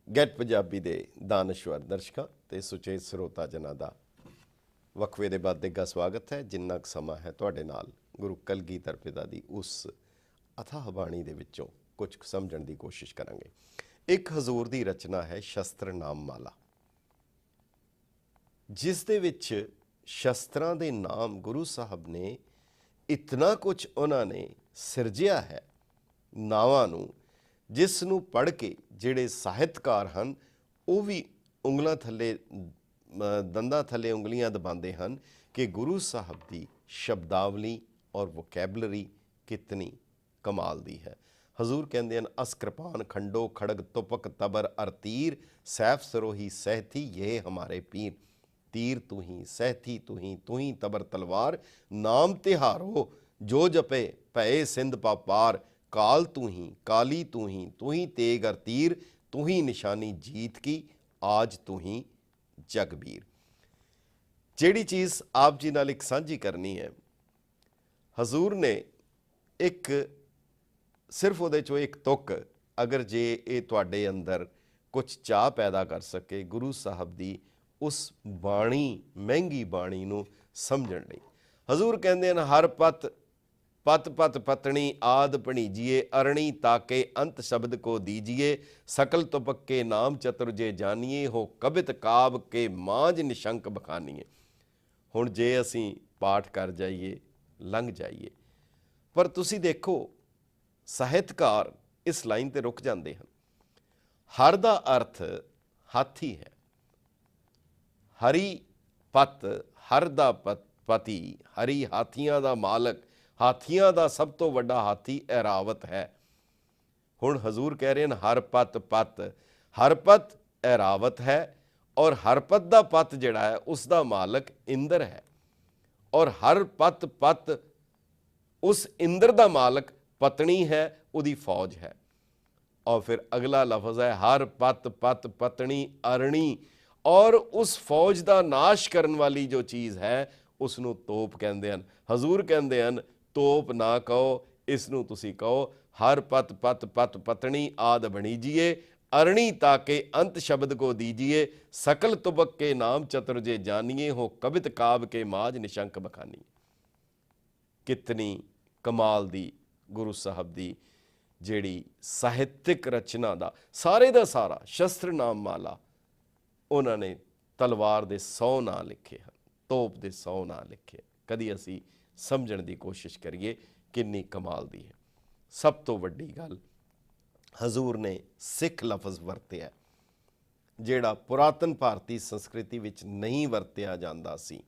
Get Punjabi ਦੇ ਦਾਨਸ਼ਵਰ ਦਰਸ਼ਕਾਂ ਤੇ ਸੁਚੇਤ ਸਰੋਤਾ ਜਨਾਂ ਦਾ ਵਕਫੇ ਦੇ ਬਾਅਦ ਦੇਗਾ ਸਵਾਗਤ ਹੈ। ਜਿੰਨਾ ਕੁ ਸਮਾਂ ਹੈ ਤੁਹਾਡੇ ਨਾਲ ਗੁਰੂ ਕਲਗੀਧਰ ਪਿਤਾ ਦੀ ਉਸ ਅਥਾਹ ਬਾਣੀ ਦੇ ਵਿੱਚੋਂ ਕੁਝ ਸਮਝਣ ਦੀ ਕੋਸ਼ਿਸ਼ ਕਰਾਂਗੇ। ਇੱਕ ਹਜ਼ੂਰ ਦੀ ਰਚਨਾ ਹੈ ਸ਼ਸਤਰ ਨਾਮ ਮਾਲਾ, ਜਿਸ ਦੇ ਵਿੱਚ ਸ਼ਸਤਰਾਂ ਦੇ ਨਾਮ ਗੁਰੂ ਸਾਹਿਬ ਨੇ ਇਤਨਾ ਕੁਝ ਉਹਨਾਂ ਨੇ ਸਿਰਜਿਆ ਹੈ ਨਾਵਾਂ ਨੂੰ, ਜਿਸ ਨੂੰ ਪੜ੍ਹ ਕੇ ਜਿਹੜੇ ਸਾਹਿਤਕਾਰ ਹਨ ਉਹ ਵੀ ਉਂਗਲਾਂ ਥੱਲੇ ਦੰਦਾਂ ਥੱਲੇ ਉਂਗਲੀਆਂ ਦਬਾਉਂਦੇ ਹਨ ਕਿ ਗੁਰੂ ਸਾਹਿਬ ਦੀ ਸ਼ਬਦਾਵਲੀ ਔਰ ਵੋਕੈਬਲਰੀ ਕਿਤਨੀ ਕਮਾਲ ਦੀ ਹੈ। ਹਜ਼ੂਰ ਕਹਿੰਦੇ ਹਨ, ਅਸ ਕਿਰਪਾਨ ਖੰਡੋ ਖੜਗ ਤੁਪਕ ਤਬਰ ਅਰ ਤੀਰ, ਸੈਫ ਸਰੋਹੀ ਸਹਿਥੀ ਇਹ ਹਮਾਰੇ ਪੀਰ, तीर तू ही सहथी तू ही तबर तलवार, नाम तिहारो जो जपे भये सिंध पापार, काल तू ही तेग अर तीर, तू ही निशानी जीत की आज तू ही जगबीर। ਜਿਹੜੀ ਚੀਜ਼ ਆਪ ਜੀ ਨਾਲ ਇੱਕ ਸਾਂਝੀ ਕਰਨੀ ਹੈ, ਹਜ਼ੂਰ ਨੇ ਇੱਕ ਸਿਰਫ ਉਹਦੇ 'ਚੋਂ ਇੱਕ ਤੁਕ ਅਗਰ ਜੇ ਇਹ ਤੁਹਾਡੇ ਅੰਦਰ ਕੁਝ ਚਾਹ ਪੈਦਾ ਕਰ ਸਕੇ ਗੁਰੂ ਸਾਹਿਬ ਦੀ ਉਸ ਬਾਣੀ, ਮਹਿੰਗੀ ਬਾਣੀ ਨੂੰ ਸਮਝਣ ਲਈ। ਹਜ਼ੂਰ ਕਹਿੰਦੇ ਹਨ, ਹਰ ਪਤ ਪਤ ਪਤ ਪਤਣੀ ਆਦ ਭਣੀਜੀਏ, ਅਰਣੀ ਤਾਕੇ ਅੰਤ ਸ਼ਬਦ ਕੋ ਦੀਜੀਏ, ਸਕਲ ਤੁਪਕ ਕੇ ਨਾਮ ਚਤੁਰ ਜੇ ਜਾਨੀਏ, ਹੋ ਕਬਿਤ ਕਾਬ ਕੇ ਮਾਂਝ ਨਿਸ਼ੰਕ ਬਖਾਨੀਏ। ਹੁਣ ਜੇ ਅਸੀਂ ਪਾਠ ਕਰ ਜਾਈਏ ਲੰਘ ਜਾਈਏ, ਪਰ ਤੁਸੀਂ ਦੇਖੋ ਸਾਹਿਤਕਾਰ ਇਸ ਲਾਈਨ 'ਤੇ ਰੁਕ ਜਾਂਦੇ ਹਨ। ਹਰ ਦਾ ਅਰਥ ਹਾਥੀ ਹੈ। ਹਰੀ ਪਤ, ਹਰ ਦਾ ਪਤੀ, ਹਰੀ ਹਾਥੀਆਂ ਦਾ ਮਾਲਕ, ਹਾਥੀਆਂ ਦਾ ਸਭ ਤੋਂ ਵੱਡਾ ਹਾਥੀ ਐਰਾਵਤ ਹੈ। ਹੁਣ ਹਜ਼ੂਰ ਕਹਿ ਰਹੇ ਹਨ, ਹਰ ਪਤ ਪਤ, ਹਰਪਤ ਐਰਾਵਤ ਹੈ ਔਰ ਹਰਪਤ ਦਾ ਪਤ ਜਿਹੜਾ ਹੈ ਉਸ ਦਾ ਮਾਲਕ ਇੰਦਰ ਹੈ, ਔਰ ਹਰ ਪਤ ਪਤ ਉਸ ਇੰਦਰ ਦਾ ਮਾਲਕ ਪਤਨੀ ਹੈ, ਉਹਦੀ ਫੌਜ ਹੈ। ਔਰ ਫਿਰ ਅਗਲਾ ਲਫ਼ਜ਼ ਹੈ, ਹਰ ਪਤ ਪਤ ਪਤਨੀ ਅਰਣੀ, ਔਰ ਉਸ ਫੌਜ ਦਾ ਨਾਸ਼ ਕਰਨ ਵਾਲੀ ਜੋ ਚੀਜ਼ ਹੈ ਉਸ ਨੂੰ ਤੋਪ ਕਹਿੰਦੇ ਹਨ। ਹਜ਼ੂਰ ਕਹਿੰਦੇ ਹਨ, ਤੋਪ ਨਾ ਕਹੋ, ਇਸ ਨੂੰ ਤੁਸੀਂ ਕਹੋ ਹਰ ਪਤ ਪਤ ਪਤ ਪਤਣੀ ਆਦ ਬਣੀਜੀਏ, ਅਰਣੀ ਤਾਕੇ ਅੰਤ ਸ਼ਬਦ ਕੋ ਦੀਜੀਏ, ਸਕਲ ਤੁਬਕ ਕੇ ਨਾਮ ਚਤੁਰ ਜੇ ਜਾਨੀਏ, ਹੋ ਕਬਿਤ ਕਾਬ ਕੇ ਮਾਝ ਨਿਸ਼ੰਕ ਬਖਾਨੀ। ਕਿਤਨੀ ਕਮਾਲ ਦੀ ਗੁਰੂ ਸਾਹਿਬ ਦੀ ਜਿਹੜੀ ਸਾਹਿਤਿਕ ਰਚਨਾ ਦਾ ਸਾਰੇ ਦਾ ਸਾਰਾ ਸ਼ਸਤਰ ਨਾਮ ਮਾਲਾ, ਉਹਨਾਂ ਨੇ ਤਲਵਾਰ ਦੇ 100 ਨਾਂ ਲਿਖੇ ਹਨ, ਤੋਪ ਦੇ 100 ਨਾਂ ਲਿਖੇ। ਕਦੀ ਅਸੀਂ ਸਮਝਣ ਦੀ ਕੋਸ਼ਿਸ਼ ਕਰੀਏ ਕਿੰਨੀ ਕਮਾਲ ਦੀ ਹੈ। ਸਭ ਤੋਂ ਵੱਡੀ ਗੱਲ, ਹਜ਼ੂਰ ਨੇ ਸਿੱਖ ਲਫ਼ਜ਼ ਵਰਤਿਆ ਜਿਹੜਾ ਪੁਰਾਤਨ ਭਾਰਤੀ ਸੰਸਕ੍ਰਿਤੀ ਵਿੱਚ ਨਹੀਂ ਵਰਤਿਆ ਜਾਂਦਾ ਸੀ,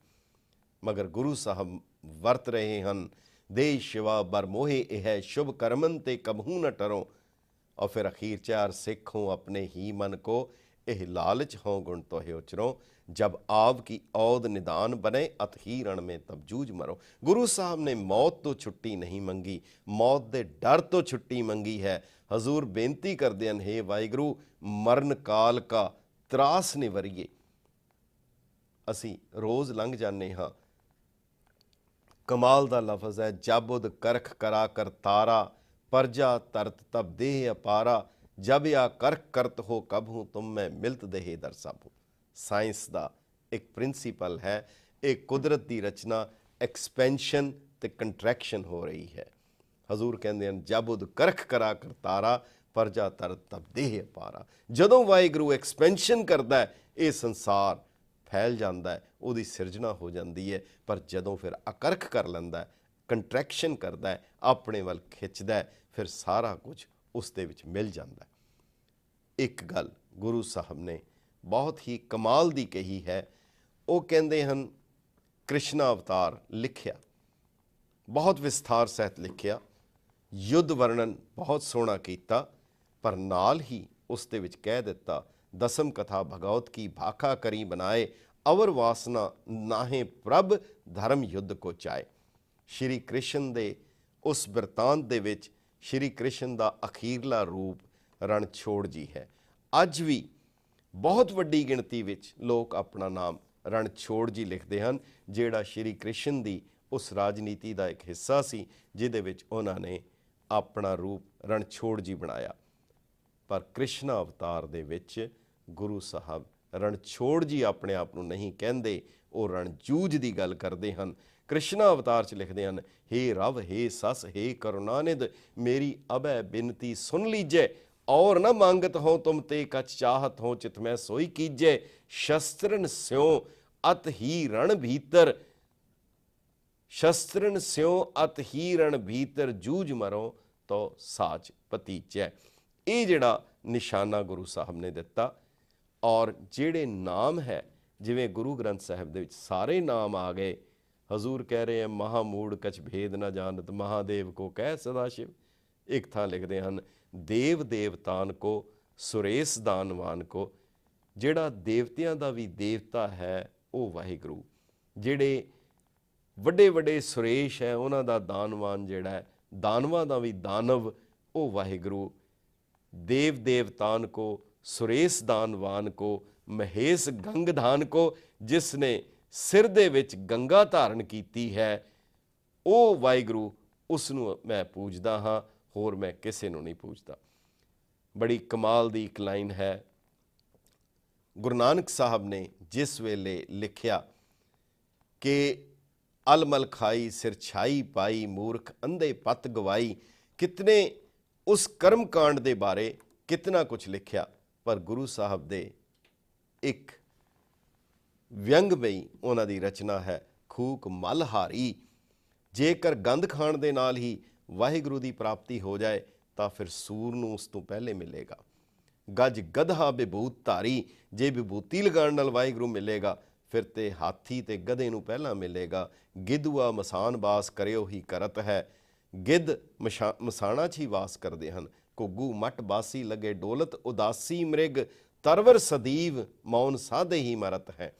ਮਗਰ ਗੁਰੂ ਸਾਹਿਬ ਵਰਤ ਰਹੇ ਹਨ। ਦੇ ਸ਼ਿਵਾ ਬਰ ਮੋਹੇ ਇਹ ਸ਼ੁਭ ਕਰਮਨ ਤੇ ਕਬਹੂ ਨ ਟਰੋ, और फिर अखीर चार सिख हों अपने ही मन को, एह लालच हों गुण तोहे उचरो, जब आव की औद निदान बने अत ही रण में तब जूझ मरो। गुरु साहब ने मौत तो छुट्टी नहीं मंगी, मौत दे डर तो छुट्टी मंगी है। हजूर बेनती करदे हैं, हे वाहिगुरू मरण काल का त्रास निवरिए। असी रोज़ लंघ जाने हाँ, कमाल दा लफज है, जब उद करख करा कर तारा, परजा तरत तब देह अपारा, जब या करख करत हो कब हूँ तुम मैं मिलत देहे दर सब हूँ। साइंस का एक प्रिंसीपल है, एक कुदरत की रचना एक्सपेंशन ते कंट्रैक्शन हो रही है। हजूर कहते हैं, जब उद करख करा कर तारा, परजा तरत तब देह अपारा। जदों वाहिगुरू एक्सपेंशन करता है ये संसार फैल जाता है, उसकी सिरजना हो जाती है, पर जदों फिर अकरख कर लेंदा है, कंट्रैक्शन करता है, अपने वाल खिंचता है, फिर सारा कुछ उस दे विच मिल जाता है। एक गल गुरु साहब ने बहुत ही कमाल दी कही है। वो कहते हैं, कृष्णा अवतार लिखिया, बहुत विस्तार सहित लिखिया, युद्ध वर्णन बहुत सोहना कीता, पर नाल ही उस दे विच कह दिता, दसम कथा भगवत की भाखा करी बनाए, अवर वासना नाहे प्रभ धर्म युद्ध को चाहे। श्री कृष्ण दे उस बिरतांत दे विच श्री कृष्ण दा अखीरला रूप रणछोड़ जी है। अज भी बहुत वड्डी गिणती विच लोग अपना नाम रणछोड़ जी लिखते हैं, जिहड़ा श्री कृष्ण दी उस राजनीति का एक हिस्सा सी जिहदे विच उन्हां ने अपना रूप रणछोड़ जी बनाया। ਪਰ ਕ੍ਰਿਸ਼ਨ ਅਵਤਾਰ ਦੇ ਵਿੱਚ ਗੁਰੂ ਸਾਹਿਬ ਰਣਛੋੜ ਜੀ ਆਪਣੇ ਆਪ ਨੂੰ ਨਹੀਂ ਕਹਿੰਦੇ, ਉਹ ਰਣਜੂਝ ਦੀ ਗੱਲ ਕਰਦੇ ਹਨ। ਕ੍ਰਿਸ਼ਨਾ ਅਵਤਾਰ 'ਚ ਲਿਖਦੇ ਹਨ, ਹੇ ਰਵ ਹੇ ਸਸ ਹੇ ਕਰੁਣਾਨਿਧ, ਮੇਰੀ ਅਬੈ ਬਿਨਤੀ ਸੁਨ ਲੀਜੈ, ਔਰ ਨਾ ਮੰਗਤ ਹੋ ਤੁਮ ਤੇ ਕਛ ਚਾਹਤ ਹੋ, ਚਿਤ ਮੈਂ ਸੋਈ ਕੀਜੈ, ਸ਼ਸਤਰਨ ਸਿਉ ਅਤ ਹੀ ਰਣ ਭੀਤਰ, ਸ਼ਸਤਰਨ ਸਿਉ ਅਤ ਹੀ ਰਣ ਭੀਤਰ, ਜੂਝ ਮਰੋ ਤੋ ਸਾਚ ਭਤੀਜੈ। ਇਹ ਜਿਹੜਾ ਨਿਸ਼ਾਨਾ ਗੁਰੂ ਸਾਹਿਬ ਨੇ ਦਿੱਤਾ, ਔਰ ਜਿਹੜੇ ਨਾਮ ਹੈ, ਜਿਵੇਂ ਗੁਰੂ ਗ੍ਰੰਥ ਸਾਹਿਬ ਦੇ ਵਿੱਚ ਸਾਰੇ ਨਾਮ ਆ ਗਏ। ਹਜ਼ੂਰ ਕਹਿ ਰਹੇ ਹੈ, ਮਹਾਮੂੜ ਕਛ ਭੇਦ ਨਾ ਜਾਣਤ, ਮਹਾਦੇਵ ਕੋ ਕਹਿ ਸਦਾ ਸ਼ਿਵ। ਇੱਕ ਥਾਂ ਲਿਖਦੇ ਹਨ, ਦੇਵ ਦੇਵਤਾਨ ਕੋ ਸੁਰੇਸ਼ ਦਾਨਵਾਨ ਕੋ, ਜਿਹੜਾ ਦੇਵਤਿਆਂ ਦਾ ਵੀ ਦੇਵਤਾ ਹੈ ਉਹ ਵਾਹਿਗੁਰੂ, ਜਿਹੜੇ ਵੱਡੇ ਵੱਡੇ ਸੁਰੇਸ਼ ਹੈ ਉਹਨਾਂ ਦਾ ਦਾਨਵਾਨ ਜਿਹੜਾ ਹੈ, ਦਾਨਵਾਂ ਦਾ ਵੀ ਦਾਨਵ ਉਹ ਵਾਹਿਗੁਰੂ। ਦੇਵ ਦੇਵਤਾਨ ਕੋ ਸੁਰੇਸ਼ ਦਾਨਵਾਨ ਕੋ, ਮਹੇਸ਼ ਗੰਗਧਾਨ ਕੋ, ਜਿਸ ਨੇ ਸਿਰ ਦੇ ਵਿੱਚ ਗੰਗਾ ਧਾਰਨ ਕੀਤੀ ਹੈ ਉਹ ਵਾਹਿਗੁਰੂ, ਉਸ ਨੂੰ ਮੈਂ ਪੂਜਦਾ ਹਾਂ, ਹੋਰ ਮੈਂ ਕਿਸੇ ਨੂੰ ਨਹੀਂ ਪੂਜਦਾ। ਬੜੀ ਕਮਾਲ ਦੀ ਇੱਕ ਲਾਈਨ ਹੈ। ਗੁਰੂ ਨਾਨਕ ਸਾਹਿਬ ਨੇ ਜਿਸ ਵੇਲੇ ਲਿਖਿਆ ਕਿ ਅਲਮਲ ਖਾਈ ਸਿਰ ਛਾਈ ਪਾਈ, ਮੂਰਖ ਅੰਧੇ ਪਤ ਗਵਾਈ, ਕਿਤਨੇ ਉਸ ਕਰਮ ਕਾਂਡ ਦੇ ਬਾਰੇ ਕਿਤਨਾ ਕੁਝ ਲਿਖਿਆ, ਪਰ ਗੁਰੂ ਸਾਹਿਬ ਦੇ ਇੱਕ ਵਿਅੰਗਮਈ ਉਹਨਾਂ ਦੀ ਰਚਨਾ ਹੈ, ਖੂਕ ਮਲਹਾਰੀ। ਜੇਕਰ ਗੰਧ ਖਾਣ ਦੇ ਨਾਲ ਹੀ ਵਾਹਿਗੁਰੂ ਦੀ ਪ੍ਰਾਪਤੀ ਹੋ ਜਾਏ ਤਾਂ ਫਿਰ ਸੂਰ ਨੂੰ ਉਸ ਤੋਂ ਪਹਿਲੇ ਮਿਲੇਗਾ। ਗੱਜ ਗਧਾ ਵਿਭੂਤ ਧਾਰੀ, ਜੇ ਵਿਭੂਤੀ ਲਗਾਉਣ ਨਾਲ ਵਾਹਿਗੁਰੂ ਮਿਲੇਗਾ ਫਿਰ ਤੇ ਹਾਥੀ ਤੇ ਗਧੇ ਨੂੰ ਪਹਿਲਾਂ ਮਿਲੇਗਾ। ਗਿੱਧੂਆ ਮਸਾਨ ਵਾਸ ਕਰਿਓ ਹੀ ਕਰਤ ਹੈ, ਗਿੱਧ ਮਸਾਣਾ 'ਚ ਹੀ ਵਾਸ ਕਰਦੇ ਹਨ। ਘੁੱਗੂ ਮੱਟ ਬਾਸੀ ਲੱਗੇ ਡੋਲਤ, ਉਦਾਸੀ ਮ੍ਰਿਗ ਤਰਵਰ ਸਦੀਵ, ਮੌਨ ਸਾਧੇ ਹੀ ਮਰਤ ਹੈ।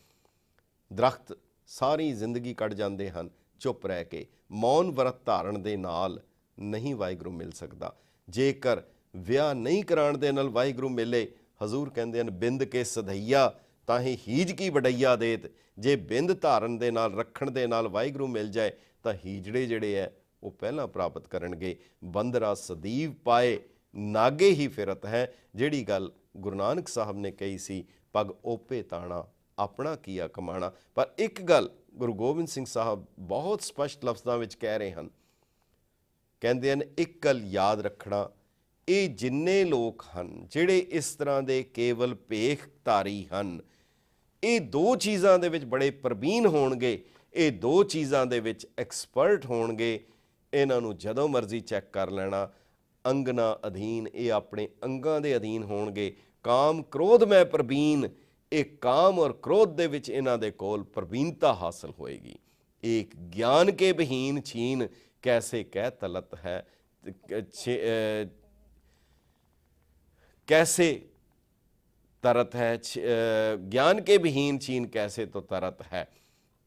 ਦਰਖਤ ਸਾਰੀ ਜ਼ਿੰਦਗੀ ਕੱਢ ਜਾਂਦੇ ਹਨ ਚੁੱਪ ਰਹਿ ਕੇ, ਮੌਨ ਵਰਤ ਧਾਰਨ ਦੇ ਨਾਲ ਨਹੀਂ ਵਾਹਿਗੁਰੂ ਮਿਲ ਸਕਦਾ। ਜੇਕਰ ਵਿਆਹ ਨਹੀਂ ਕਰਾਉਣ ਦੇ ਨਾਲ ਵਾਹਿਗੁਰੂ ਮਿਲੇ, ਹਜ਼ੂਰ ਕਹਿੰਦੇ ਹਨ, ਬਿੰਦ ਕੇ ਸਧਈਆ ਤਾਹੀਂ ਹੀਜ ਕੀ ਵਡਈਆ ਦੇਤ। ਜੇ ਬਿੰਦ ਧਾਰਨ ਦੇ ਨਾਲ, ਰੱਖਣ ਦੇ ਨਾਲ ਵਾਹਿਗੁਰੂ ਮਿਲ ਜਾਏ ਤਾਂ ਹੀਜੜੇ ਜਿਹੜੇ ਹੈ ਉਹ ਪਹਿਲਾਂ ਪ੍ਰਾਪਤ ਕਰਨਗੇ। ਬੰਦਰਾ ਸਦੀਵ ਪਾਏ ਨਾਗੇ ਹੀ ਫਿਰਤ ਹੈ, ਜਿਹੜੀ ਗੱਲ ਗੁਰੂ ਨਾਨਕ ਸਾਹਿਬ ਨੇ ਕਹੀ ਸੀ, ਪਗ ਓਪੇ ਤਾਣਾ ਆਪਣਾ ਕੀਆ ਕਮਾਣਾ। ਪਰ ਇੱਕ ਗੱਲ ਗੁਰੂ ਗੋਬਿੰਦ ਸਿੰਘ ਸਾਹਿਬ ਬਹੁਤ ਸਪਸ਼ਟ ਲਫ਼ਜ਼ਾਂ ਵਿੱਚ ਕਹਿ ਰਹੇ ਹਨ, ਕਹਿੰਦੇ ਹਨ, ਇੱਕ ਗੱਲ ਯਾਦ ਰੱਖਣਾ, ਇਹ ਜਿੰਨੇ ਲੋਕ ਹਨ ਜਿਹੜੇ ਇਸ ਤਰ੍ਹਾਂ ਦੇ ਕੇਵਲ ਭੇਖ ਧਾਰੀ ਹਨ, ਇਹ ਦੋ ਚੀਜ਼ਾਂ ਦੇ ਵਿੱਚ ਬੜੇ ਪ੍ਰਵੀਨ ਹੋਣਗੇ, ਇਹ ਦੋ ਚੀਜ਼ਾਂ ਦੇ ਵਿੱਚ ਐਕਸਪਰਟ ਹੋਣਗੇ। ਇਹਨਾਂ ਨੂੰ ਜਦੋਂ ਮਰਜ਼ੀ ਚੈੱਕ ਕਰ ਲੈਣਾ। ਅੰਗਨਾ ਅਧੀਨ, ਇਹ ਆਪਣੇ ਅੰਗਾਂ ਦੇ ਅਧੀਨ ਹੋਣਗੇ। ਕਾਮ ਕ੍ਰੋਧ ਮੈਂ ਪ੍ਰਵੀਨ, ਇਹ ਕਾਮ ਔਰ ਕ੍ਰੋਧ ਦੇ ਵਿੱਚ ਇਹਨਾਂ ਦੇ ਕੋਲ ਪ੍ਰਵੀਨਤਾ ਹਾਸਲ ਹੋਏਗੀ। ਇੱਕ ਗਿਆਨ ਕੇ ਬਹੀਨ ਛੀਨ, ਕੈਸੇ ਕਹਿ ਤਲਤ ਹੈ, कैसे तरत है, ਗਿਆਨ ਕੇ ਬਹੀਨ ਛੀਨ ਕੈਸੇ ਤੋਂ ਤਰਤ ਹੈ।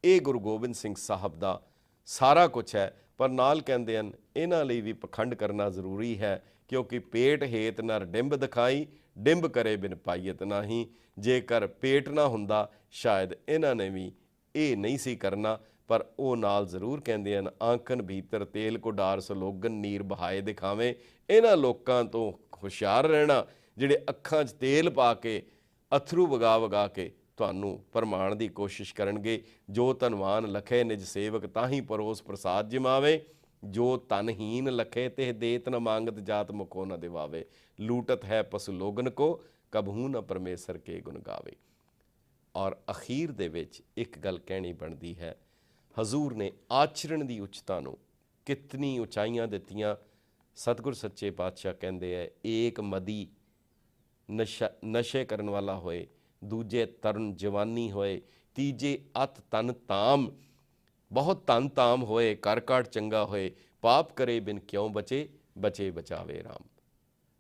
ਇਹ ਗੁਰੂ ਗੋਬਿੰਦ ਸਿੰਘ ਸਾਹਿਬ ਦਾ ਸਾਰਾ ਕੁਛ ਹੈ। ਪਰ ਨਾਲ ਕਹਿੰਦੇ ਹਨ, ਇਹਨਾਂ ਲਈ ਵੀ ਪਖੰਡ ਕਰਨਾ ਜ਼ਰੂਰੀ ਹੈ, ਕਿਉਂਕਿ ਪੇਟ ਹੇਤ ਨਰ ਡਿੰਬ ਦਿਖਾਈ, ਡਿੰਬ ਕਰੇ ਬਿਨ ਪਾਈਅਤ ਨਾਹੀਂ। ਜੇਕਰ ਪੇਟ ਨਾ ਹੁੰਦਾ ਸ਼ਾਇਦ ਇਹਨਾਂ ਨੇ ਵੀ ਇਹ ਨਹੀਂ ਸੀ ਕਰਨਾ। ਪਰ ਉਹ ਨਾਲ ਜ਼ਰੂਰ ਕਹਿੰਦੇ ਹਨ, ਆਂਖਨ ਭੀਤਰ ਤੇਲ ਕੋ ਡਾਰ ਸਲੋਗਨ, ਨੀਰ ਬਹਾਏ ਦਿਖਾਵੇਂ। ਇਹਨਾਂ ਲੋਕਾਂ ਤੋਂ ਹੁਸ਼ਿਆਰ ਰਹਿਣਾ ਜਿਹੜੇ ਅੱਖਾਂ 'ਚ ਤੇਲ ਪਾ ਕੇ, ਅਥਰੂ ਵਗਾ ਵਗਾ ਕੇ ਤੁਹਾਨੂੰ ਭਰਮਾਉਣ ਦੀ ਕੋਸ਼ਿਸ਼ ਕਰਨਗੇ। ਜੋ ਧਨਵਾਨ ਲਖੇ ਨਿਜ ਸੇਵਕ, ਤਾਂ ਹੀ ਪਰੋਸ ਪ੍ਰਸਾਦ ਜਿਮਾਵੇ। ਜੋ ਧਨਹੀਨ ਲਖੇ ਤੇ ਦੇਤ ਨ ਮੰਗਤ, ਜਾਤ ਮੁਖੋ ਨ ਦਿਵਾਵੇ। ਲੂਟਤ ਹੈ ਪਸੂ ਲੋਗਨ ਕੋ, ਕਬਹੂ ਨ ਪਰਮੇਸ਼ਰ ਕੇ ਗੁਣ ਗਾਵੇ। ਔਰ ਅਖੀਰ ਦੇ ਵਿੱਚ ਇੱਕ ਗੱਲ ਕਹਿਣੀ ਬਣਦੀ ਹੈ, ਹਜ਼ੂਰ ਨੇ ਆਚਰਣ ਦੀ ਉੱਚਤਾ ਨੂੰ ਕਿਤਨੀ ਉਚਾਈਆਂ ਦਿੱਤੀਆਂ। ਸਤਿਗੁਰ ਸੱਚੇ ਪਾਤਸ਼ਾਹ ਕਹਿੰਦੇ ਹੈ, ਏਕ ਮਦੀ ਨਸ਼ੇ ਕਰਨ ਵਾਲਾ ਹੋਏ, ਦੂਜੇ ਤਰਨ ਜਵਾਨੀ ਹੋਏ, ਤੀਜੇ ਅਤ ਤਨ ਤਾਮ, ਬਹੁਤ ਧਨ ਤਾਮ ਹੋਏ, ਕਰ ਕਾਟ ਚੰਗਾ ਹੋਏ, ਪਾਪ ਕਰੇ ਬਿਨ ਕਿਉਂ ਬਚੇ, ਬਚੇ ਬਚਾਵੇ ਰਾਮ।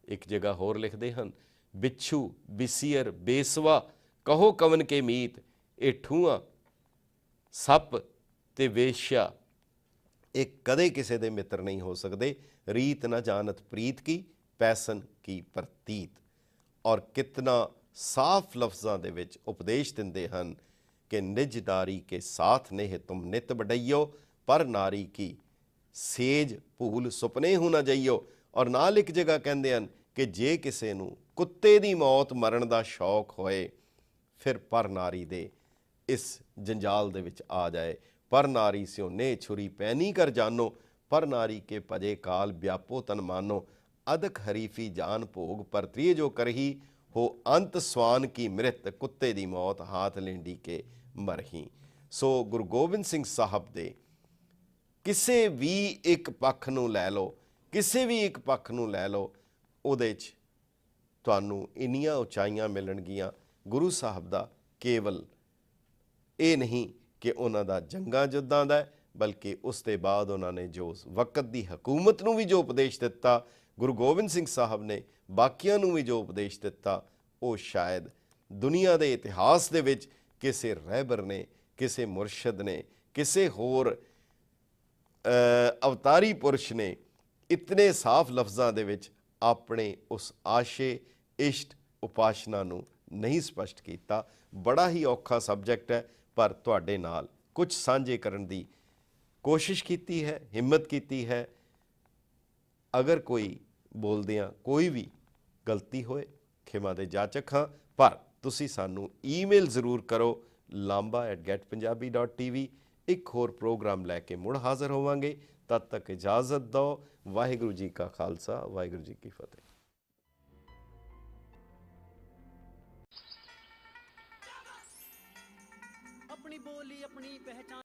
ਇੱਕ ਜਗ੍ਹਾ ਹੋਰ ਲਿਖਦੇ ਹਨ, ਬਿੱਛੂ ਬਿਸੀਅਰ ਬੇਸਵਾ, ਕਹੋ ਕਵਨ ਕੇ ਮੀਤ। ਇਹ ਠੂਆਂ, ਸੱਪ ਤੇ ਵੇਸ਼ਿਆ ਇਹ ਕਦੇ ਕਿਸੇ ਦੇ ਮਿੱਤਰ ਨਹੀਂ ਹੋ ਸਕਦੇ। ਰੀਤ ਨਾ ਜਾਣਤ ਪ੍ਰੀਤ ਕੀ, ਪੈਸਨ ਕੀ ਪ੍ਰਤੀਤ। ਔਰ ਕਿਤਨਾ ਸਾਫ਼ ਲਫ਼ਜ਼ਾਂ ਦੇ ਵਿੱਚ ਉਪਦੇਸ਼ ਦਿੰਦੇ ਹਨ ਕਿ ਨਿਜਦਾਰੀ ਕੇ ਸਾਥ ਨੇਹ ਤੁਮ ਨਿਤ ਵਡਈਓ, ਪਰ ਨਾਰੀ ਕੀ ਸੇਜ ਭੂਲ ਸੁਪਨੇ ਹੂ ਨਾ ਜਈਓ। ਔਰ ਨਾਲ ਇੱਕ ਜਗ੍ਹਾ ਕਹਿੰਦੇ ਹਨ ਕਿ ਜੇ ਕਿਸੇ ਨੂੰ ਕੁੱਤੇ ਦੀ ਮੌਤ ਮਰਨ ਦਾ ਸ਼ੌਕ ਹੋਏ, ਫਿਰ ਪਰ ਨਾਰੀ ਦੇ ਇਸ ਜੰਜਾਲ ਦੇ ਵਿੱਚ ਆ ਜਾਏ। ਪਰ ਨਾਰੀ ਸਿਓ ਨੇ ਛੁਰੀ पैनी कर जानो, पर नारी के भजे काल व्यापो तन मानो। अदक हरीफी जान भोग परत्रिय जो करही, हो अंत स्वान की मृत, कुत्ते दी मौत हाथ लेंडी के मरही। सो गुरु गोबिंद सिंह साहब दे ਕਿਸੇ ਵੀ ਇੱਕ ਪੱਖ ਨੂੰ ਲੈ ਲਓ, ਕਿਸੇ ਵੀ ਇੱਕ ਪੱਖ ਨੂੰ ਲੈ ਲਓ, ਉਹਦੇ 'ਚ ਤੁਹਾਨੂੰ ਇੰਨੀਆਂ ਉਚਾਈਆਂ ਮਿਲਣਗੀਆਂ। ਗੁਰੂ ਸਾਹਿਬ ਦਾ ਕੇਵਲ ਇਹ ਨਹੀਂ ਕਿ ਉਹਨਾਂ ਦਾ ਜੰਗਾਂ ਯੁੱਧਾਂ ਦਾ, ਬਲਕਿ ਉਸ ਤੋਂ ਬਾਅਦ ਉਹਨਾਂ ਨੇ ਜੋ ਵਕਤ ਦੀ ਹਕੂਮਤ ਨੂੰ ਵੀ ਜੋ ਉਪਦੇਸ਼ ਦਿੱਤਾ, ਗੁਰੂ ਗੋਬਿੰਦ ਸਿੰਘ ਸਾਹਿਬ ਨੇ ਬਾਕੀਆਂ ਨੂੰ ਵੀ ਜੋ ਉਪਦੇਸ਼ ਦਿੱਤਾ, ਉਹ ਸ਼ਾਇਦ ਦੁਨੀਆ ਦੇ ਇਤਿਹਾਸ ਦੇ ਵਿੱਚ ਕਿਸੇ ਰਹਿਬਰ ਨੇ, ਕਿਸੇ ਮੁਰਸ਼ਦ ਨੇ, ਕਿਸੇ ਹੋਰ ਅਵਤਾਰੀ ਪੁਰਸ਼ ਨੇ ਇਤਨੇ ਸਾਫ਼ ਲਫ਼ਜ਼ਾਂ ਦੇ ਵਿੱਚ ਆਪਣੇ ਉਸ ਆਸ਼ੇ ਇਸ਼ਟ ਉਪਾਸ਼ਨਾ ਨੂੰ ਨਹੀਂ ਸਪਸ਼ਟ ਕੀਤਾ। ਬੜਾ ਹੀ ਔਖਾ ਸਬਜੈਕਟ ਹੈ, ਪਰ ਤੁਹਾਡੇ ਨਾਲ ਕੁਝ ਸਾਂਝੇ ਕਰਨ ਦੀ ਕੋਸ਼ਿਸ਼ ਕੀਤੀ ਹੈ, ਹਿੰਮਤ ਕੀਤੀ ਹੈ। ਅਗਰ ਕੋਈ ਬੋਲਦਿਆਂ ਕੋਈ ਵੀ ਗਲਤੀ ਹੋਏ, ਖਿਮਾ ਦੇ ਜਾਚਕ ਹਾਂ, ਪਰ ਤੁਸੀਂ ਸਾਨੂੰ ਈਮੇਲ ਜ਼ਰੂਰ ਕਰੋ lamba@getpunjabi.tv। ਇੱਕ ਹੋਰ ਪ੍ਰੋਗਰਾਮ ਲੈ ਕੇ ਮੁੜ ਹਾਜ਼ਰ ਹੋਵਾਂਗੇ। ਤਦ ਤੱਕ ਇਜਾਜ਼ਤ ਦਿਓ। ਵਾਹਿਗੁਰੂ ਜੀ ਕਾ ਖਾਲਸਾ, ਵਾਹਿਗੁਰੂ ਜੀ ਕੀ ਫਤਿਹ। अपनी बोली अपनी पहचान।